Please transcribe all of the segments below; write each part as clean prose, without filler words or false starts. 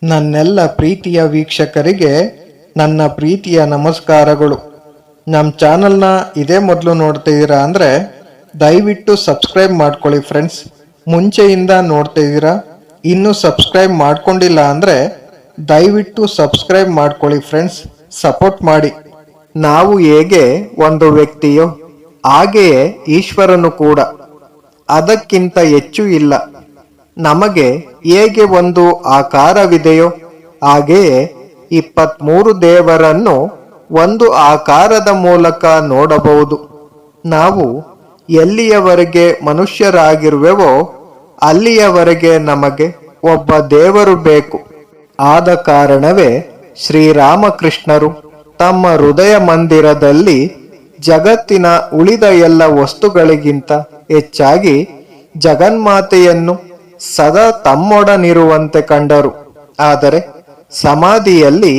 ನನ್ನೆಲ್ಲ ಪ್ರೀತಿಯ ವೀಕ್ಷಕರಿಗೆ ನನ್ನ ಪ್ರೀತಿಯ ನಮಸ್ಕಾರಗಳು. ನಮ್ಮ ಚಾನಲ್ನ ಇದೇ ಮೊದಲು ನೋಡ್ತಿದ್ದೀರಾ ಅಂದರೆ ದಯವಿಟ್ಟು ಸಬ್ಸ್ಕ್ರೈಬ್ ಮಾಡ್ಕೊಳ್ಳಿ ಫ್ರೆಂಡ್ಸ್. ಮುಂಚೆಯಿಂದ ನೋಡ್ತಿದ್ದೀರಾ, ಇನ್ನೂ ಸಬ್ಸ್ಕ್ರೈಬ್ ಮಾಡ್ಕೊಂಡಿಲ್ಲ ಅಂದರೆ ದಯವಿಟ್ಟು ಸಬ್ಸ್ಕ್ರೈಬ್ ಮಾಡ್ಕೊಳ್ಳಿ ಫ್ರೆಂಡ್ಸ್, ಸಪೋರ್ಟ್ ಮಾಡಿ. ನಾವು ಹೇಗೆ ಒಂದು ವ್ಯಕ್ತಿಯೋ ಹಾಗೆಯೇ ಈಶ್ವರನು ಕೂಡ, ಅದಕ್ಕಿಂತ ಹೆಚ್ಚು ಇಲ್ಲ. ನಮಗೆ ಹೇಗೆ ಒಂದು ಆಕಾರವಿದೆಯೋ ಹಾಗೆಯೇ 23 ದೇವರನ್ನು ಒಂದು ಆಕಾರದ ಮೂಲಕ ನೋಡಬಹುದು. ನಾವು ಎಲ್ಲಿಯವರೆಗೆ ಮನುಷ್ಯರಾಗಿರುವೆವೋ ಅಲ್ಲಿಯವರೆಗೆ ನಮಗೆ ಒಬ್ಬ ದೇವರು ಬೇಕು. ಆದ ಕಾರಣವೇ ಶ್ರೀರಾಮಕೃಷ್ಣರು ತಮ್ಮ ಹೃದಯ ಮಂದಿರದಲ್ಲಿ ಜಗತ್ತಿನ ಉಳಿದ ಎಲ್ಲ ವಸ್ತುಗಳಿಗಿಂತ ಹೆಚ್ಚಾಗಿ ಜಗನ್ಮಾತೆಯನ್ನು ಸದಾ ತಮ್ಮೊಡನಿರುವಂತೆ ಕಂಡರು. ಆದರೆ ಸಮಾಧಿಯಲ್ಲಿ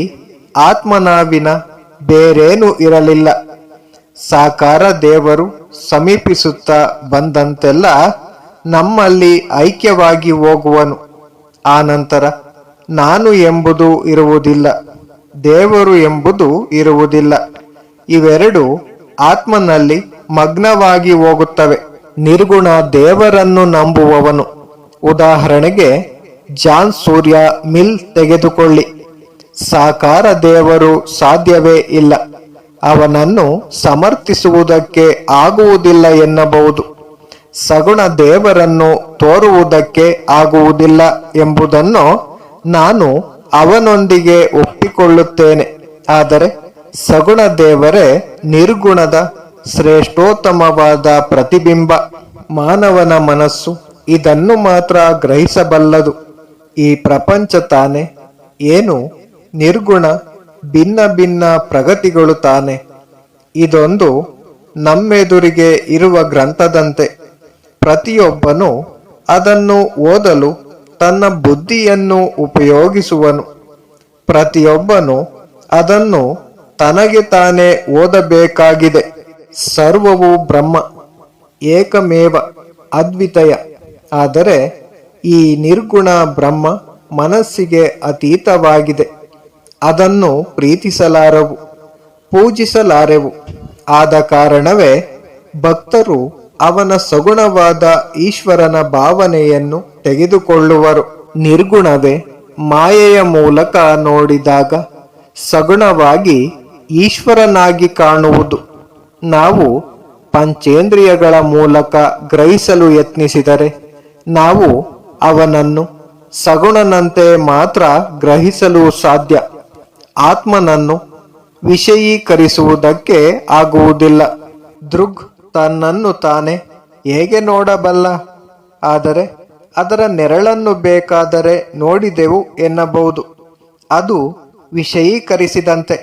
ಆತ್ಮನಾವಿನ ಬೇರೇನೂ ಇರಲಿಲ್ಲ. ಸಾಕಾರ ದೇವರು ಸಮೀಪಿಸುತ್ತಾ ಬಂದಂತೆಲ್ಲ ನಮ್ಮಲ್ಲಿ ಐಕ್ಯವಾಗಿ ಹೋಗುವನು. ಆನಂತರ ನಾನು ಎಂಬುದು ಇರುವುದಿಲ್ಲ, ದೇವರು ಎಂಬುದು ಇರುವುದಿಲ್ಲ. ಇವೆರಡು ಆತ್ಮನಲ್ಲಿ ಮಗ್ನವಾಗಿ ಹೋಗುತ್ತವೆ. ನಿರ್ಗುಣ ದೇವರನ್ನು ನಂಬುವವನು, ಉದಾಹರಣೆಗೆ ಜಾನ್ ಸೂರ್ಯ ಮಿಲ್ ತೆಗೆದುಕೊಳ್ಳಿ, ಸಾಕಾರ ದೇವರು ಸಾಧ್ಯವೇ ಇಲ್ಲ, ಅವನನ್ನು ಸಮರ್ಥಿಸುವುದಕ್ಕೆ ಆಗುವುದಿಲ್ಲ ಎನ್ನಬಹುದು. ಸಗುಣ ದೇವರನ್ನು ತೋರುವುದಕ್ಕೆ ಆಗುವುದಿಲ್ಲ ಎಂಬುದನ್ನು ನಾನು ಅವನೊಂದಿಗೆ ಒಪ್ಪಿಕೊಳ್ಳುತ್ತೇನೆ. ಆದರೆ ಸಗುಣ ದೇವರೇ ನಿರ್ಗುಣದ ಶ್ರೇಷ್ಠೋತ್ತಮವಾದ ಪ್ರತಿಬಿಂಬ. ಮಾನವನ ಮನಸ್ಸು ಇದನ್ನು ಮಾತ್ರ ಗ್ರಹಿಸಬಲ್ಲದು. ಈ ಪ್ರಪಂಚ ತಾನೆ ಏನು ನಿರ್ಗುಣ, ಭಿನ್ನ ಭಿನ್ನ ಪ್ರಗತಿಗಳು ತಾನೆ. ಇದೊಂದು ನಮ್ಮೆದುರಿಗೆ ಇರುವ ಗ್ರಂಥದಂತೆ. ಪ್ರತಿಯೊಬ್ಬನು ಅದನ್ನು ಓದಲು ತನ್ನ ಬುದ್ಧಿಯನ್ನು ಉಪಯೋಗಿಸುವನು. ಪ್ರತಿಯೊಬ್ಬನು ಅದನ್ನು ತನಗೆ ತಾನೇ ಓದಬೇಕಾಗಿದೆ. ಸರ್ವವು ಬ್ರಹ್ಮ, ಏಕಮೇವ ಅದ್ವಿತೀಯ. ಆದರೆ ಈ ನಿರ್ಗುಣ ಬ್ರಹ್ಮ ಮನಸ್ಸಿಗೆ ಅತೀತವಾಗಿದೆ. ಅದನ್ನು ಪ್ರೀತಿಸಲಾರವು, ಪೂಜಿಸಲಾರೆವು. ಆದ ಕಾರಣವೇ ಭಕ್ತರು ಅವನ ಸಗುಣವಾದ ಈಶ್ವರನ ಭಾವನೆಯನ್ನು ತೆಗೆದುಕೊಳ್ಳುವರು. ನಿರ್ಗುಣವೇ ಮಾಯೆಯ ಮೂಲಕ ನೋಡಿದಾಗ ಸಗುಣವಾಗಿ ಈಶ್ವರನಾಗಿ ಕಾಣುವುದು. ನಾವು ಪಂಚೇಂದ್ರಿಯಗಳ ಮೂಲಕ ಗ್ರಹಿಸಲು ಯತ್ನಿಸಿದರೆ ನಾವು ಅವನನ್ನು ಸಗುಣನಂತೆ ಮಾತ್ರ ಗ್ರಹಿಸಲು ಸಾಧ್ಯ. ಆತ್ಮನನ್ನು ವಿಷಯೀಕರಿಸುವುದಕ್ಕೆ ಆಗುವುದಿಲ್ಲ. ದೃಗ್ ತನ್ನನ್ನು ತಾನೇ ಹೇಗೆ ನೋಡಬಲ್ಲ? ಆದರೆ ಅದರ ನೆರಳನ್ನು ಬೇಕಾದರೆ ನೋಡಿದೆವು ಎನ್ನಬಹುದು. ಅದು ವಿಷಯೀಕರಿಸಿದಂತೆ.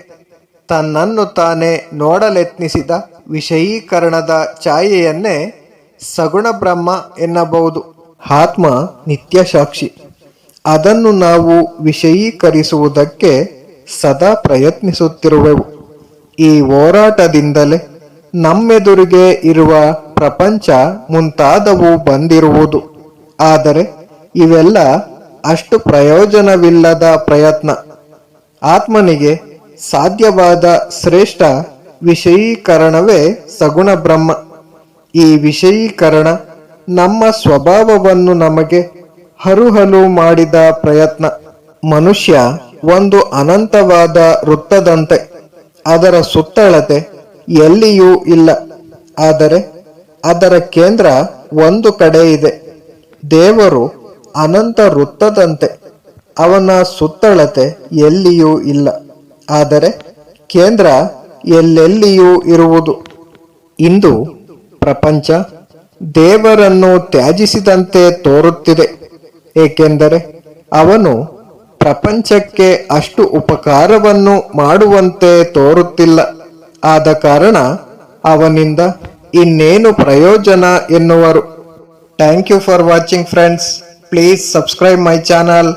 ತನ್ನನ್ನು ತಾನೇ ನೋಡಲೆತ್ನಿಸಿದ ವಿಷಯೀಕರಣದ ಛಾಯೆಯನ್ನೇ ಸಗುಣ ಬ್ರಹ್ಮ ಎನ್ನಬಹುದು. ಆತ್ಮ ನಿತ್ಯ ಸಾಕ್ಷಿ. ಅದನ್ನು ನಾವು ವಿಷಯೀಕರಿಸುವುದಕ್ಕೆ ಸದಾ ಪ್ರಯತ್ನಿಸುತ್ತಿರುವೆವು. ಈ ಹೋರಾಟದಿಂದಲೇ ನಮ್ಮೆದುರಿಗೆ ಇರುವ ಪ್ರಪಂಚ ಮುಂತಾದವು ಬಂದಿರುವುದು. ಆದರೆ ಇವೆಲ್ಲ ಅಷ್ಟು ಪ್ರಯೋಜನವಿಲ್ಲದ ಪ್ರಯತ್ನ. ಆತ್ಮನಿಗೆ ಸಾಧ್ಯವಾದ ಶ್ರೇಷ್ಠ ವಿಷಯೀಕರಣವೇ ಸಗುಣ ಬ್ರಹ್ಮ. ಈ ವಿಷಯೀಕರಣ ನಮ್ಮ ಸ್ವಭಾವವನ್ನು ನಮಗೆ ಹರುಹಲು ಮಾಡಿದ ಪ್ರಯತ್ನ. ಮನುಷ್ಯ ಒಂದು ಅನಂತವಾದ ವೃತ್ತದಂತೆ. ಅದರ ಸುತ್ತಳತೆ ಎಲ್ಲಿಯೂ ಇಲ್ಲ, ಆದರೆ ಅದರ ಕೇಂದ್ರ ಒಂದು ಕಡೆ ಇದೆ. ದೇವರು ಅನಂತ ವೃತ್ತದಂತೆ. ಅವನ ಸುತ್ತಳತೆ ಎಲ್ಲಿಯೂ ಇಲ್ಲ, ಆದರೆ ಕೇಂದ್ರ ಎಲ್ಲೆಲ್ಲಿಯೂ ಇರುವುದು. ಇಂದು ಪ್ರಪಂಚ ದೇವರನ್ನು ತ್ಯಜಿಸಿದಂತೆ ತೋರುತ್ತಿದೆ. ಏಕೆಂದರೆ ಅವನು ಪ್ರಪಂಚಕ್ಕೆ ಅಷ್ಟು ಉಪಕಾರವನ್ನು ಮಾಡುವಂತೆ ತೋರುತ್ತಿಲ್ಲ. ಆದ ಕಾರಣ ಅವನಿಂದ ಇನ್ನೇನು ಪ್ರಯೋಜನ ಎನ್ನುವರು. Thank you for watching friends. Please subscribe my channel.